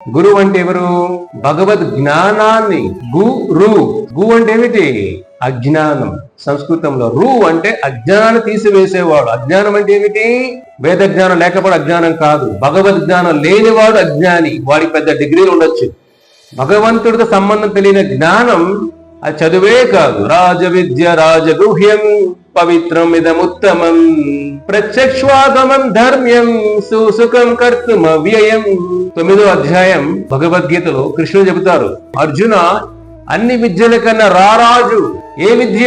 గురువు అంటే ఎవరు? భగవద్ జ్ఞానాన్ని గు అంటే ఏమిటి? అజ్ఞానం. సంస్కృతంలో రు అంటే అజ్ఞానాన్ని తీసివేసేవాడు. అజ్ఞానం అంటే ఏమిటి? వేద జ్ఞానం లేకపోతే అజ్ఞానం కాదు. భగవద్ జ్ఞానం లేనివాడు అజ్ఞాని. వాడికి పెద్ద డిగ్రీలు ఉండొచ్చు. భగవంతుడితో సంబంధం తెలియని జ్ఞానం అది చదువే కాదు. రాజ విద్య రాజగుహ్యం పవిత్రం ఇదముత్తమం ప్రత్యక్షాగమం ధర్మ్యం సుసుఖం కర్తుమ వ్యయం. 9వ అధ్యాయం భగవద్గీతలో కృష్ణుడు చెబుతారు, అర్జున అన్ని విద్యల కన్నా రారాజు ఏ విద్య?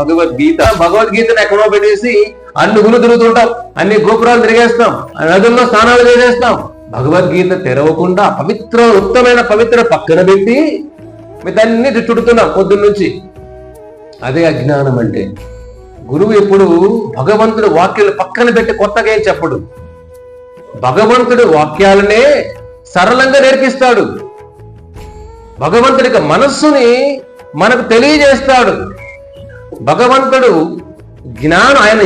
భగవద్గీత. భగవద్గీతను ఎక్కడో పెట్టేసి అన్ని గుళ్ళు తిరుగుతుంటాం, అన్ని గోపురాలు తిరిగేస్తాం, నదుల్లో స్నానాలు చేసేస్తాం. భగవద్గీత తెరవకుండా ఉత్తమైన పవిత్ర పక్కన పెట్టి మిగతాన్ని చుడుతున్నాం పొద్దున్న నుంచి. అదే అజ్ఞానం అంటే. గురువు ఎప్పుడు భగవంతుడు వాక్యాలు పక్కన పెట్టి కొత్తగా ఏం చెప్పడు. భగవంతుడు వాక్యాలనే సరళంగా నేర్పిస్తాడు. భగవంతుడి మనస్సుని మనకు తెలియజేస్తాడు. భగవంతుడు జ్ఞానం, ఆయన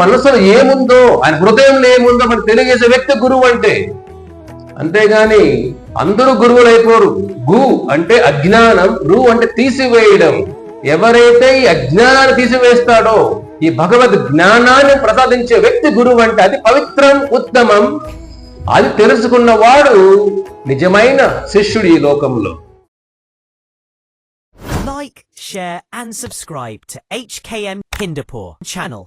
మనసులో ఏముందో, ఆయన హృదయంలో ఏముందో మనకు తెలియజేసే వ్యక్తి గురువు అంటే. అంతేగాని అందరూ గురువులు అయిపోరు. గు అంటే అజ్ఞానం, రు అంటే తీసివేయడం. ఎవరైతే ఈ అజ్ఞానాన్ని తీసివేస్తాడో, ఈ భగవద్ జ్ఞానాన్ని ప్రసాదించే వ్యక్తి గురువు అంటే అది పవిత్రం, ఉత్తమం. అది తెలుసుకున్నవాడు నిజమైన శిష్యుడు ఈ లోకంలో. Like, share and subscribe to HKM Hindupur channel.